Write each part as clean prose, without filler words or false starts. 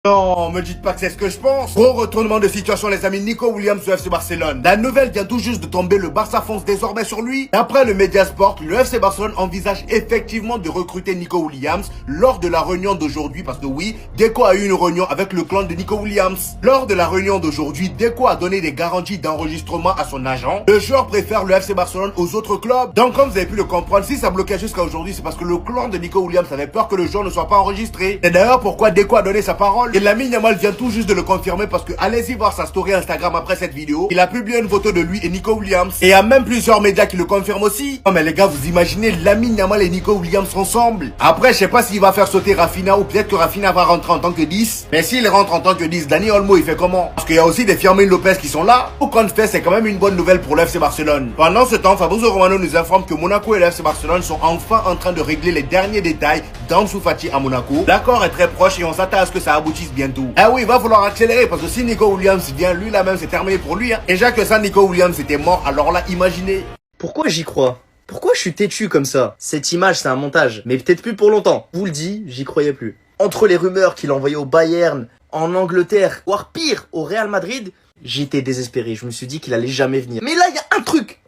Non, me dites pas que c'est ce que je pense. Gros retournement de situation, les amis. Nico Williams au FC Barcelone. La nouvelle vient tout juste de tomber. Le Barça fonce désormais sur lui. D'après le Mediasport, le FC Barcelone envisage effectivement de recruter Nico Williams lors de la réunion d'aujourd'hui. Parce que oui, Deco a eu une réunion avec le clan de Nico Williams. Lors de la réunion d'aujourd'hui, Deco a donné des garanties d'enregistrement à son agent. Le joueur préfère le FC Barcelone aux autres clubs. Donc comme vous avez pu le comprendre, si ça bloquait jusqu'à aujourd'hui, c'est parce que le clan de Nico Williams avait peur que le joueur ne soit pas enregistré. C'est d'ailleurs pourquoi Deco a donné sa parole. Et Lamine Yamal vient tout juste de le confirmer parce que allez-y voir sa story Instagram après cette vidéo. Il a publié une photo de lui et Nico Williams. Et il y a même plusieurs médias qui le confirment aussi. Non mais les gars, vous imaginez Lamine Yamal et Nico Williams ensemble? Après, je sais pas s'il va faire sauter Rafinha ou peut-être que Rafinha va rentrer en tant que 10. Mais s'il rentre en tant que 10, Dani Olmo il fait comment? Parce qu'il y a aussi des Firmino Lopez qui sont là. Au compte fait, c'est quand même une bonne nouvelle pour le FC Barcelone. Pendant ce temps, Fabrizio Romano nous informe que Monaco et le FC Barcelone sont enfin en train de régler les derniers détails d'Ansu Fati à Monaco. L'accord est très proche et on s'attend à ce que ça aboutisse bientôt. Ah oui, il va falloir accélérer parce que si Nico Williams vient, lui là même c'est terminé pour lui. Déjà que ça, Nico Williams était mort, alors là, imaginez. Pourquoi j'y crois? Pourquoi je suis têtu comme ça? Cette image, c'est un montage, mais peut-être plus pour longtemps. Vous le dis, j'y croyais plus. Entre les rumeurs qu'il envoyait au Bayern, en Angleterre, voire pire, au Real Madrid, j'étais désespéré. Je me suis dit qu'il allait jamais venir. Mais là, il y a un truc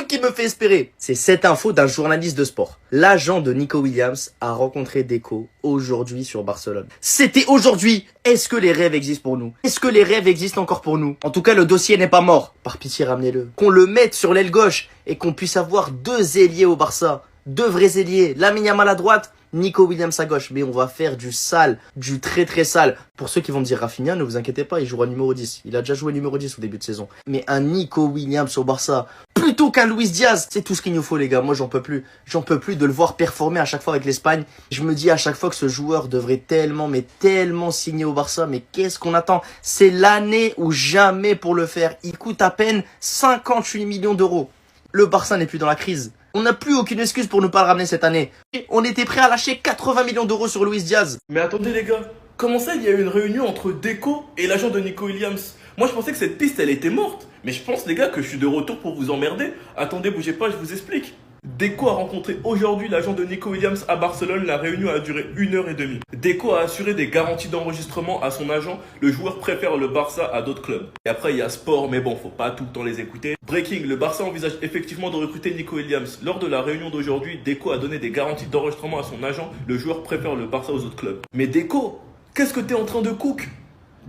qui me fait espérer. C'est cette info d'un journaliste de sport. L'agent de Nico Williams a rencontré Deco aujourd'hui sur Barcelone. C'était aujourd'hui. Est-ce que les rêves existent pour nous? Est-ce que les rêves existent encore pour nous? En tout cas, le dossier n'est pas mort. Par pitié, ramenez-le. Qu'on le mette sur l'aile gauche et qu'on puisse avoir deux ailiers au Barça. Deux vrais ailiers. Lamine Yamal à droite, Nico Williams à gauche. Mais on va faire du sale, du très très sale. Pour ceux qui vont me dire Rafinha, ne vous inquiétez pas, il jouera numéro 10. Il a déjà joué numéro 10 au début de saison. Mais un Nico Williams au Barça, plutôt qu'un Luis Diaz, c'est tout ce qu'il nous faut les gars. Moi j'en peux plus. J'en peux plus de le voir performer à chaque fois avec l'Espagne. Je me dis à chaque fois que ce joueur devrait tellement, mais tellement signer au Barça. Mais qu'est-ce qu'on attend? C'est l'année ou jamais pour le faire. Il coûte à peine 58 millions d'euros. Le Barça n'est plus dans la crise. On n'a plus aucune excuse pour ne pas le ramener cette année. On était prêt à lâcher 80 millions d'euros sur Luis Diaz. Mais attendez les gars, comment ça il y a eu une réunion entre Deco et l'agent de Nico Williams? Moi je pensais que cette piste elle était morte. Mais je pense les gars que je suis de retour pour vous emmerder. Attendez, bougez pas, je vous explique. Deco a rencontré aujourd'hui l'agent de Nico Williams à Barcelone. La réunion a duré 1h30. Deco a assuré des garanties d'enregistrement à son agent. Le joueur préfère le Barça à d'autres clubs. Et après il y a sport, mais bon, faut pas tout le temps les écouter. Breaking, le Barça envisage effectivement de recruter Nico Williams. Lors de la réunion d'aujourd'hui, Deco a donné des garanties d'enregistrement à son agent. Le joueur préfère le Barça aux autres clubs. Mais Deco, qu'est-ce que t'es en train de cook?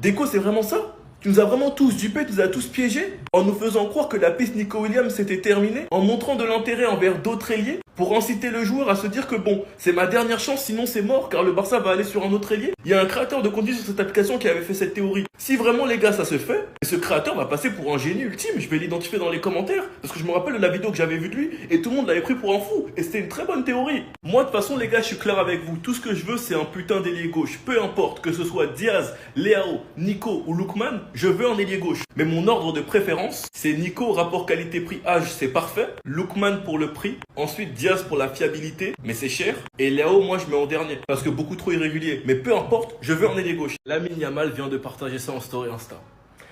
Deco, c'est vraiment ça? Tu nous as vraiment tous dupés, tu nous as tous piégés en nous faisant croire que la piste Nico Williams s'était terminée, en montrant de l'intérêt envers d'autres ailiers pour inciter le joueur à se dire que bon, c'est ma dernière chance, sinon c'est mort car le Barça va aller sur un autre ailier. Il y a un créateur de contenu sur cette application qui avait fait cette théorie. Si vraiment les gars ça se fait, ce créateur va passer pour un génie ultime, je vais l'identifier dans les commentaires parce que je me rappelle de la vidéo que j'avais vue de lui et tout le monde l'avait pris pour un fou et c'était une très bonne théorie. Moi de toute façon les gars je suis clair avec vous, tout ce que je veux c'est un putain d'ailier gauche, peu importe que ce soit Diaz, Leao, Nico ou Lookman, je veux un ailier gauche. Mais mon ordre de préférence c'est Nico rapport qualité-prix âge c'est parfait, Lookman pour le prix, ensuite Diaz pour la fiabilité mais c'est cher et Leao moi je mets en dernier parce que beaucoup trop irrégulier, mais peu importe, je veux un ailier gauche. Lamine Yamal vient de partager ça en story Insta.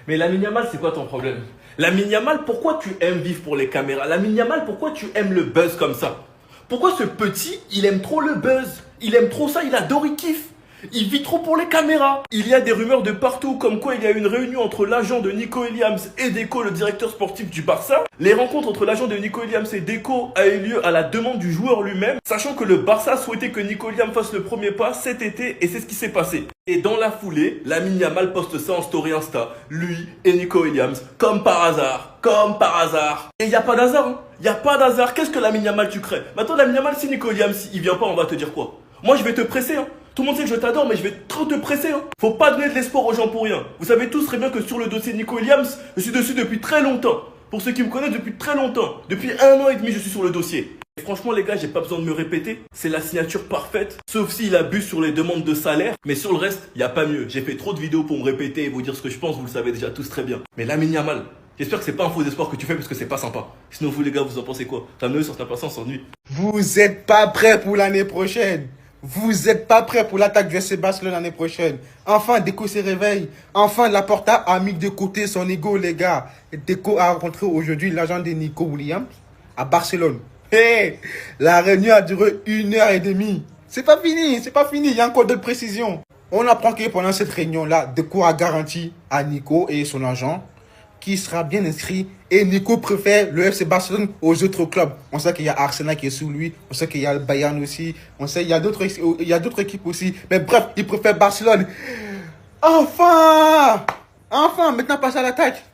Mais Lamine Yamal, c'est quoi ton problème? Lamine Yamal, pourquoi tu aimes vivre pour les caméras? Lamine Yamal, pourquoi tu aimes le buzz comme ça? Pourquoi ce petit, il aime trop le buzz? Il aime trop ça, il adore, il kiffe. Il vit trop pour les caméras. Il y a des rumeurs de partout comme quoi il y a une réunion entre l'agent de Nico Williams et Deco, le directeur sportif du Barça. Les rencontres entre l'agent de Nico Williams et Deco a eu lieu à la demande du joueur lui-même, sachant que le Barça souhaitait que Nico Williams fasse le premier pas cet été et c'est ce qui s'est passé. Et dans la foulée, Lamine Yamal poste ça en story Insta, lui et Nico Williams, comme par hasard, comme par hasard. Et il n'y a pas d'hasard, hein. Il n'y a pas d'hasard. Qu'est-ce que Lamine Yamal tu crées? Maintenant Lamine Yamal, si Nico Williams il vient pas, on va te dire quoi? Moi je vais te presser, hein. Tout le monde sait que je t'adore, mais je vais trop te presser. Hein. Faut pas donner de l'espoir aux gens pour rien. Vous savez tous très bien que sur le dossier Nico Williams, je suis dessus depuis très longtemps. Pour ceux qui me connaissent depuis très longtemps. Depuis 1 an et demi, je suis sur le dossier. Et franchement, les gars, j'ai pas besoin de me répéter. C'est la signature parfaite. Sauf s'il abuse sur les demandes de salaire. Mais sur le reste, y a pas mieux. J'ai fait trop de vidéos pour me répéter et vous dire ce que je pense. Vous le savez déjà tous très bien. Mais Lamine Yamal, j'espère que c'est pas un faux espoir que tu fais parce que c'est pas sympa. Sinon, vous les gars, vous en pensez quoi? T'as sur ta patience s'ennuie. Vous êtes pas prêts pour l'année prochaine. Vous êtes pas prêts pour l'attaque du FC Barcelone l'année prochaine. Enfin, Deco se réveille. Enfin, Laporta a mis de côté son ego, les gars. Deco a rencontré aujourd'hui l'agent de Nico Williams à Barcelone. Hey, la réunion a duré 1h30. C'est pas fini, il y a encore d'autres précisions. On apprend que pendant cette réunion-là, Deco a garanti à Nico et son agent qui sera bien inscrit. Et Nico préfère le FC Barcelone aux autres clubs. On sait qu'il y a Arsenal qui est sous lui. On sait qu'il y a le Bayern aussi. On sait qu'il y a d'autres équipes aussi. Mais bref, il préfère Barcelone. Enfin! Enfin, maintenant passe à l'attaque.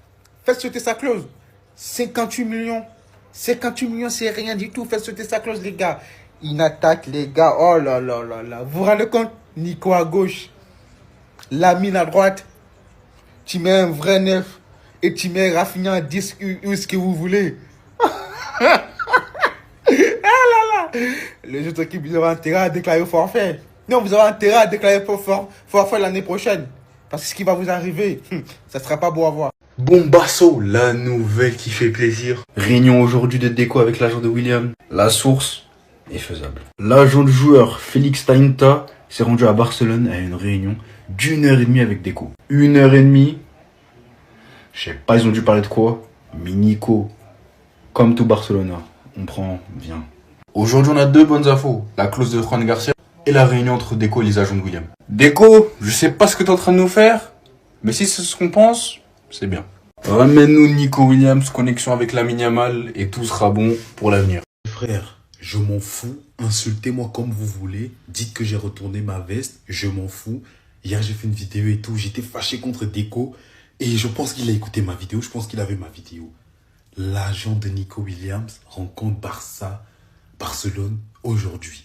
Faites sauter sa clause. 58 millions. 58 millions, c'est rien du tout. Faites sauter sa clause, les gars. Il attaque, les gars. Oh là là là là. Vous vous rendez compte? Nico à gauche. Lamine à droite. Tu mets un vrai neuf. Et tu mets Rafinha à 10 ou ce que vous voulez. Ah là là. Les autres équipes, ils auront intérêt à déclarer forfait. Non, vous aurez intérêt à déclarer forfait l'année prochaine. Parce que ce qui va vous arriver, ça sera pas beau à voir. Bombasso, la nouvelle qui fait plaisir. Réunion aujourd'hui de Deco avec l'agent de William. La source est faisable. L'agent de joueur Félix Tainta s'est rendu à Barcelone à une réunion d'1h30 avec Deco. 1h30. Je sais pas, ils ont dû parler de quoi. Mais Nico, comme tout Barcelona, on prend, vient. Aujourd'hui, on a deux bonnes infos. La clause de Juan Garcia et la réunion entre Deco et les agents de William. Deco, je sais pas ce que t'es en train de nous faire, mais si c'est ce qu'on pense, c'est bien. Ramène-nous Nico Williams, connexion avec Lamine Yamal, et tout sera bon pour l'avenir. Frère, je m'en fous. Insultez-moi comme vous voulez. Dites que j'ai retourné ma veste. Je m'en fous. Hier, j'ai fait une vidéo et tout. J'étais fâché contre Deco. Et je pense qu'il a écouté ma vidéo. Je pense qu'il avait ma vidéo. L'agent de Nico Williams rencontre Barcelone aujourd'hui.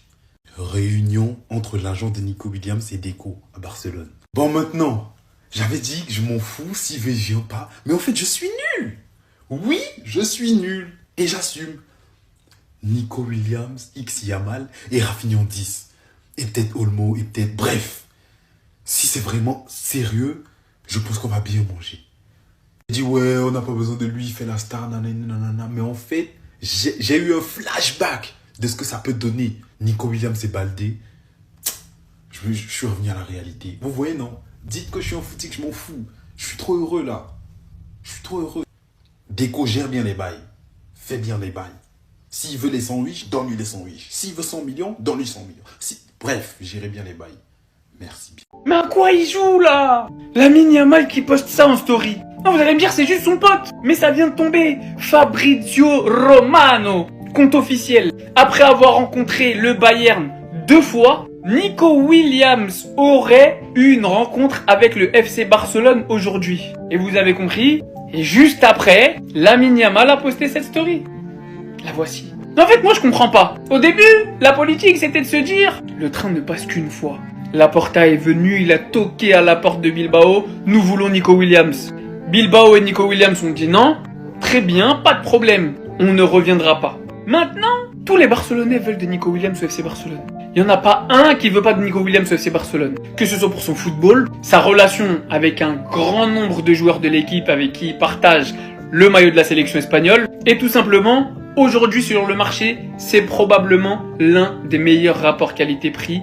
Réunion entre l'agent de Nico Williams et Deco à Barcelone. Bon, maintenant, j'avais dit que je m'en fous s'il veut, je viens pas. Mais en fait, je suis nul. Oui, je suis nul. Et j'assume. Nico Williams, X Yamal et Rafinha en 10. Et peut-être Olmo, et peut-être... Bref. Si c'est vraiment sérieux, je pense qu'on va bien manger. Il dit, ouais, on n'a pas besoin de lui, il fait la star, nanana. Mais en fait, j'ai eu un flashback de ce que ça peut donner. Nico Williams et Baldé. Je suis revenu à la réalité. Vous voyez, non? Dites que je suis un foutique, je m'en fous. Je suis trop heureux, là. Je suis trop heureux. Deco gère bien les bails. Fait bien les bails. S'il veut les sandwichs, donne-lui les sandwichs. S'il veut 100 millions, donne-lui 100 millions. Bref, j'irai bien les bails. Merci bien. Mais à quoi il joue là? Lamine Yamal qui poste ça en story. Non, vous allez me dire c'est juste son pote. Mais ça vient de tomber. Fabrizio Romano, compte officiel. Après avoir rencontré le Bayern 2 fois, Nico Williams aurait eu une rencontre avec le FC Barcelone aujourd'hui. Et vous avez compris. Et juste après, Lamine Yamal a posté cette story. La voici. En fait, moi je comprends pas. Au début, la politique c'était de se dire le train ne passe qu'une fois. Laporta est venu, il a toqué à la porte de Bilbao. Nous voulons Nico Williams. Bilbao et Nico Williams ont dit non. Très bien, pas de problème. On ne reviendra pas. Maintenant, tous les Barcelonais veulent de Nico Williams au FC Barcelone. Il n'y en a pas un qui veut pas de Nico Williams au FC Barcelone. Que ce soit pour son football, sa relation avec un grand nombre de joueurs de l'équipe avec qui il partage le maillot de la sélection espagnole, et tout simplement, aujourd'hui sur le marché, c'est probablement l'un des meilleurs rapports qualité-prix,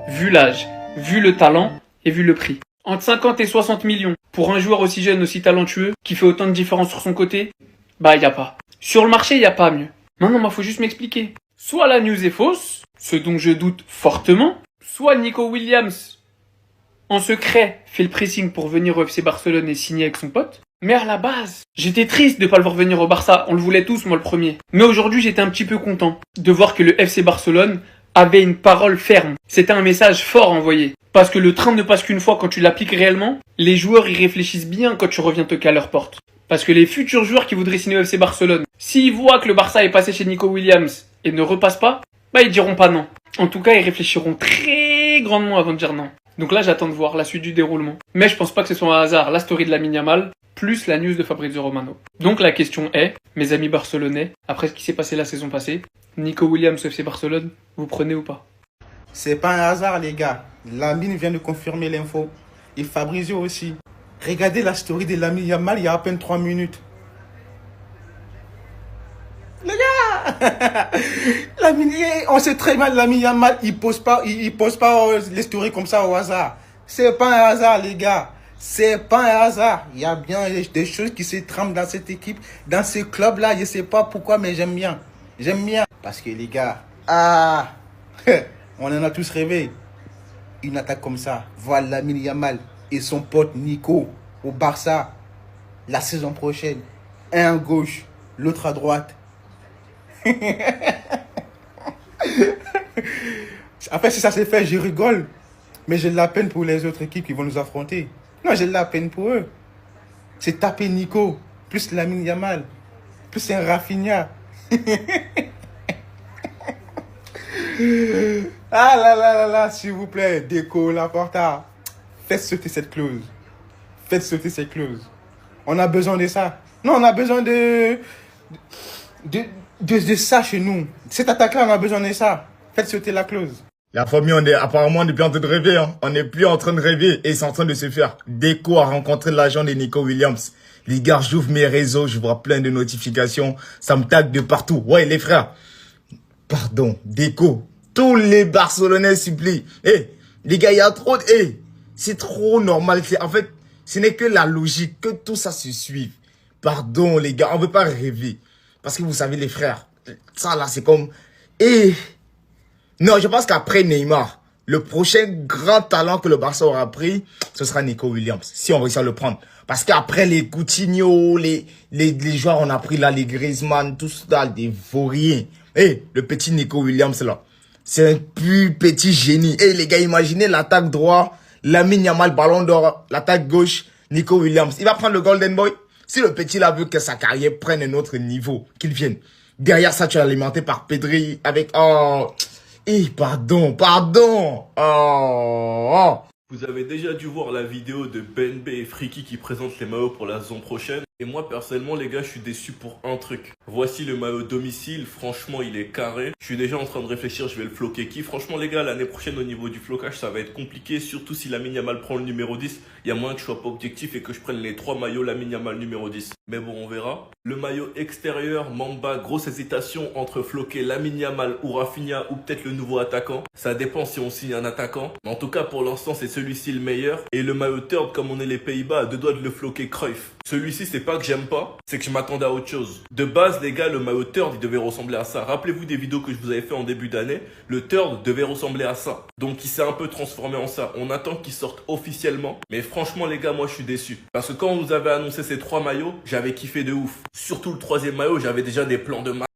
vu l'âge, vu le talent et vu le prix. Entre 50 et 60 millions pour un joueur aussi jeune, aussi talentueux, qui fait autant de différence sur son côté, bah y a pas. Sur le marché, y a pas mieux. Maintenant, faut juste m'expliquer. Soit la news est fausse, ce dont je doute fortement, soit Nico Williams, en secret, fait le pressing pour venir au FC Barcelone et signer avec son pote. Mais à la base, j'étais triste de pas le voir venir au Barça, on le voulait tous, moi le premier. Mais aujourd'hui, j'étais un petit peu content de voir que le FC Barcelone avait une parole ferme. C'était un message fort envoyé. Parce que le train ne passe qu'une fois quand tu l'appliques réellement, les joueurs y réfléchissent bien quand tu reviens toquer à leur porte. Parce que les futurs joueurs qui voudraient signer au FC Barcelone, s'ils voient que le Barça est passé chez Nico Williams et ne repasse pas, bah ils diront pas non. En tout cas, ils réfléchiront très grandement avant de dire non. Donc là, j'attends de voir la suite du déroulement. Mais je pense pas que ce soit un hasard, la story de Lamine Yamal, plus la news de Fabrizio Romano. Donc la question est, mes amis barcelonais, après ce qui s'est passé la saison passée, Nico Williams FC Barcelone, vous prenez ou pas? C'est pas un hasard, les gars. Lamine vient de confirmer l'info. Et Fabrizio aussi. Regardez la story de Lamine Yamal il y a à peine 3 minutes. Les gars Lamine, on sait très mal, Lamine Yamal, il pose pas les stories comme ça au hasard. C'est pas un hasard, les gars. C'est pas un hasard. Il y a bien des choses qui se trament dans cette équipe, dans ce club-là. Je sais pas pourquoi, mais j'aime bien. J'aime bien. Parce que les gars, on en a tous rêvé. une attaque comme ça, voir Lamine Yamal et son pote Nico au Barça la saison prochaine. Un à gauche, l'autre à droite. Après, si ça s'est fait, je rigole. Mais j'ai de la peine pour les autres équipes qui vont nous affronter. Non, j'ai de la peine pour eux. C'est taper Nico, plus Lamine Yamal, plus un Rafinha. Ah là là là là, s'il vous plaît, Deco, Laporta, faites sauter cette clause. Faites sauter cette clause. On a besoin de ça. Non, on a besoin de ça chez nous. Cette attaque-là, on a besoin de ça. Faites sauter la clause. La famille, apparemment, on n'est plus en train de rêver, hein. On n'est plus en train de rêver et c'est en train de se faire. Deco a rencontré l'agent de Nico Williams. Les gars, j'ouvre mes réseaux, je vois plein de notifications. Ça me tag de partout. Ouais, les frères. Pardon, Deco. Tous les Barcelonais supplient. Les gars, il y a trop de... c'est trop normal. En fait, ce n'est que la logique que tout ça se suive. Pardon, les gars, on ne veut pas rêver. Parce que vous savez, les frères, ça là, c'est comme... Non, je pense qu'après Neymar, le prochain grand talent que le Barça aura pris, ce sera Nico Williams, si on réussit à le prendre. Parce qu'après les Coutinho, les joueurs on a pris là, les Griezmann, tout ça, des vauriens. Le petit Nico Williams là, c'est un plus petit génie. Les gars, imaginez l'attaque droit, Lamine Yamal, ballon d'or, l'attaque gauche, Nico Williams. Il va prendre le Golden Boy. Si le petit là veut que sa carrière prenne un autre niveau, qu'il vienne. Derrière ça, tu es alimenté par Pedri avec... pardon. Vous avez déjà dû voir la vidéo de Ben B et Friki qui présentent les maillots pour la saison prochaine. Et moi, personnellement, les gars, je suis déçu pour un truc. Voici le maillot domicile. Franchement, il est carré. Je suis déjà en train de réfléchir, je vais le floquer qui. Franchement, les gars, l'année prochaine, au niveau du flocage, ça va être compliqué. Surtout si Lamine Yamal prend le numéro 10. Il y a moyen que je sois pas objectif et que je prenne les 3 maillots Lamine Yamal numéro 10. Mais bon, on verra. Le maillot extérieur, Mamba, grosse hésitation entre floquer Lamine Yamal ou Rafinha ou peut-être le nouveau attaquant. Ça dépend si on signe un attaquant. Mais en tout cas, pour l'instant, c'est celui-ci le meilleur. Et le maillot third, comme on est les Pays-Bas, à 2 doigts de le floquer Cruyff. Celui-ci, c'est pas que j'aime pas, c'est que je m'attendais à autre chose. De base, les gars, le maillot third, il devait ressembler à ça. Rappelez-vous des vidéos que je vous avais fait en début d'année. Le third devait ressembler à ça. Donc, il s'est un peu transformé en ça. On attend qu'il sorte officiellement. Mais franchement, les gars, moi, je suis déçu. Parce que quand on nous avait annoncé ces 3 maillots, j'avais kiffé de ouf. Surtout le 3e maillot, j'avais déjà des plans de